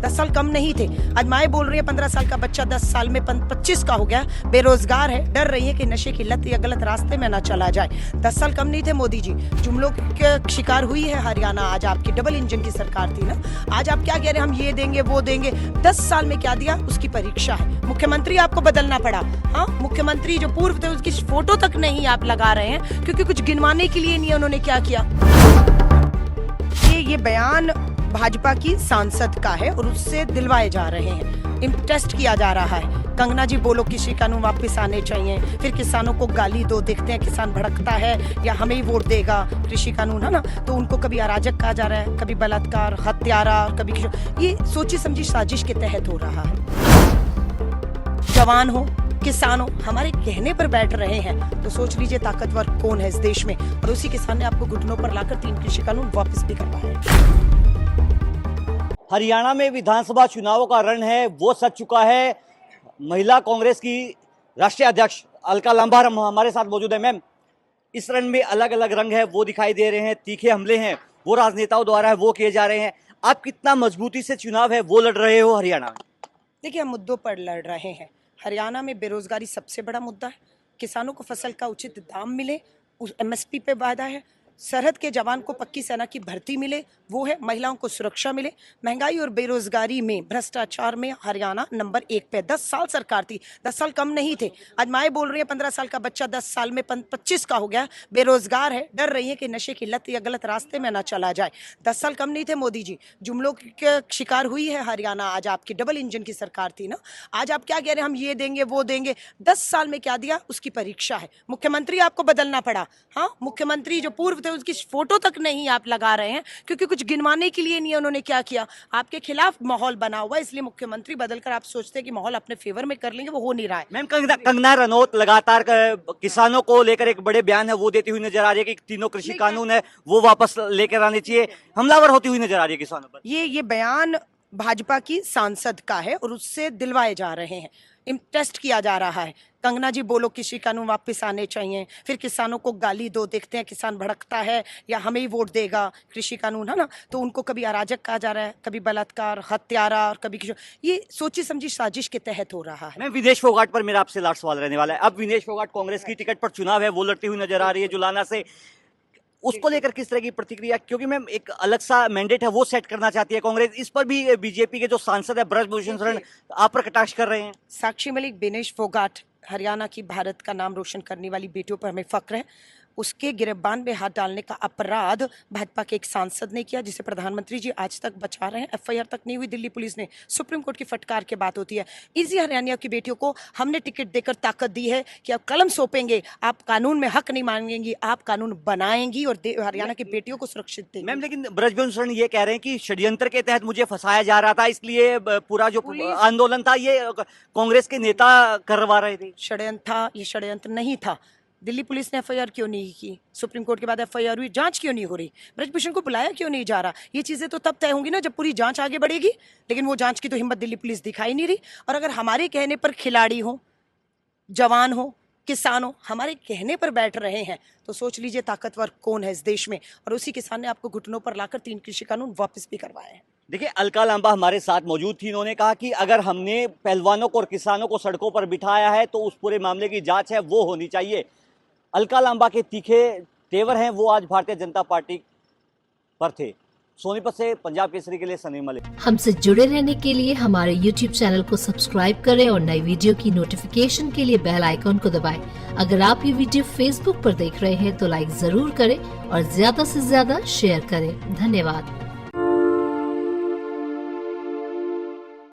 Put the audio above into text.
10 साल कम नहीं थे। आज माए बोल रही है 15 साल का बच्चा 10 साल में 25 का हो गया, बेरोजगार है, डर रही है कि नशे की लत या गलत रास्ते में ना चला जाए। 10 साल कम नहीं थे मोदी जी। जुमलों के शिकार हुई है हरियाणा। आज आपकी डबल इंजन की सरकार थी ना। आज आप क्या कह रहे हैं, हम ये देंगे वो देंगे। 10 साल में क्या दिया उसकी परीक्षा है। मुख्यमंत्री आपको बदलना पड़ा। हाँ, मुख्यमंत्री जो पूर्व थे उसकी फोटो तक नहीं आप लगा रहे हैं, क्योंकि कुछ गिनवाने के लिए नहीं उन्होंने क्या किया। ये बयान भाजपा की सांसद का है और उससे दिलवाए जा रहे हैं, टेस्ट किया जा रहा है। कंगना जी बोलो कृषि कानून वापस आने चाहिए, फिर किसानों को गाली दो, देखते हैं किसान भड़कता है या हमें ही वोट देगा। कृषि कानून है ना, तो उनको कभी अराजक कहा जा रहा है, कभी बलात्कार, हत्यारा, कभी ये सोची समझी साजिश के तहत हो रहा है। जवान हो, किसान हो, हमारे कहने पर बैठ रहे हैं, तो सोच लीजिए ताकतवर कौन है इस देश में। और उसी किसान ने आपको घुटनों पर लाकर 3 कृषि कानून वापस भी करवाए। हरियाणा में विधानसभा चुनावों का रण है वो सज चुका है। महिला कांग्रेस की राष्ट्रीय अध्यक्ष अलका लांबा हमारे साथ मौजूद है। मैम, इस रण में अलग अलग रंग है वो दिखाई दे रहे हैं, तीखे हमले हैं वो राजनेताओं द्वारा है वो किए जा रहे हैं। आप कितना मजबूती से चुनाव है वो लड़ रहे हो हरियाणा में? देखिए, हम मुद्दों पर लड़ रहे हैं। हरियाणा में बेरोजगारी सबसे बड़ा मुद्दा है। किसानों को फसल का उचित दाम मिले, उस MSP पे वादा है। सरहद के जवान को पक्की सेना की भर्ती मिले, वो है। महिलाओं को सुरक्षा मिले। महंगाई और बेरोजगारी में, भ्रष्टाचार में हरियाणा नंबर 1 पे। 10 साल सरकार थी, 10 साल कम नहीं थे। आज माए बोल रही है 15 साल का बच्चा 10 साल में 25 का हो गया, बेरोजगार है, डर रही है कि नशे की लत या गलत रास्ते में ना चला जाए। 10 साल कम नहीं थे मोदी जी। जुमलों के शिकार हुई है हरियाणा। आज आपकी डबल इंजन की सरकार थी ना। आज आप क्या कह रहे हैं, हम ये देंगे वो देंगे। 10 साल में क्या दिया उसकी परीक्षा है। मुख्यमंत्री आपको बदलना पड़ा। हाँ, मुख्यमंत्री जो पूर्व थे उसकी फोटो तक नहीं आप लगा रहे हैं, क्योंकि कुछ गिनवाने के लिए नहीं उन्होंने क्या किया। आपके खिलाफ माहौल बना हुआ है, इसलिए मुख्यमंत्री बदलकर आप सोचते हैं कि माहौल अपने फेवर में कर लेंगे, वो हो नहीं रहा है। मैम, कंगना रनौत लगातार किसानों को लेकर एक बड़े बयान है वो देती हुई नजर आ रही है कि तीनों कृषि कानून है वो वापस लेकर आने चाहिए, हमलावर होती हुई नजर आ रही है किसानों पर। ये बयान भाजपा की सांसद का है और उससे दिलवाए जा रहे हैं, टेस्ट किया जा रहा है। कंगना जी बोलो कृषि कानून वापस आने चाहिए, फिर किसानों को गाली दो, देखते हैं किसान भड़कता है या हमें ही वोट देगा। कृषि कानून है ना, तो उनको कभी अराजक कहा जा रहा है, कभी बलात्कार, हत्यारा, और कभी ये सोची समझी साजिश के तहत हो रहा है। मैं विनेश फोगाट पर मेरा आपसे लास्ट सवाल रहने वाला है। अब विनेश फोगाट कांग्रेस की टिकट पर चुनाव है वो लड़ती हुई नजर आ रही है जुलाना से, उसको लेकर किस तरह की प्रतिक्रिया? क्योंकि मैम एक अलग सा मैंडेट है वो सेट करना चाहती है कांग्रेस, इस पर भी बीजेपी के जो सांसद है ब्रजभूषण शरण आप पर कटाक्ष कर रहे हैं। साक्षी मलिक, विनेश फोगाट, हरियाणा की भारत का नाम रोशन करने वाली बेटियों पर हमें फक्र है। उसके गिरफ्तार में हाथ डालने का अपराध भाजपा के एक सांसद ने किया, जिसे प्रधानमंत्री जी आज तक बचा रहे हैं। FIR तक नहीं हुई दिल्ली पुलिस ने। सुप्रीम कोर्ट की फटकार के बात होती है। इसी हरियाणा की बेटियों को हमने टिकट देकर ताकत दी है कि आप कलम सौंपेंगे, आप कानून में हक नहीं मांगेंगी, आप कानून बनाएंगी और हरियाणा की बेटियों को सुरक्षित देंगी। मैम, लेकिन ब्रजभूषण शरण ये कह रहे हैं कि षड्यंत्र के तहत मुझे फंसाया जा रहा था, इसलिए पूरा जो आंदोलन था ये कांग्रेस के नेता करवा रहे थे। षड्यंत्र था, ये षड्यंत्र नहीं था। दिल्ली पुलिस ने FIR क्यों नहीं की? सुप्रीम कोर्ट के बाद FIR हुई, जांच क्यों नहीं हो रही? ब्रजभूषण को बुलाया क्यों नहीं जा रहा? ये चीजें तो तब तय होंगी ना जब पूरी जांच आगे बढ़ेगी, लेकिन वो जांच की तो हिम्मत दिल्ली पुलिस दिखाई नहीं रही। और अगर हमारे कहने पर खिलाड़ी हो, जवान हो, किसान हो, हमारे कहने पर बैठ रहे हैं, तो सोच लीजिए ताकतवर कौन है इस देश में। और उसी किसान ने आपको घुटनों पर लाकर 3 कृषि कानून वापस भी करवाए हैं। देखिए, अलका लांबा हमारे साथ मौजूद थी। इन्होंने कहा कि अगर हमने पहलवानों को और किसानों को सड़कों पर बिठाया है तो उस पूरे मामले की जांच है वो होनी चाहिए। अलका लांबा के तीखे तेवर हैं वो आज भारतीय जनता पार्टी पर थे। सोनीपत से पंजाब केसरी के लिए सनी मलिक। हमसे जुड़े रहने के लिए हमारे YouTube चैनल को सब्सक्राइब करें और नई वीडियो की नोटिफिकेशन के लिए बेल आइकॉन को दबाएं। अगर आप ये वीडियो Facebook पर देख रहे हैं तो लाइक जरूर करें और ज्यादा से ज्यादा शेयर करें। धन्यवाद।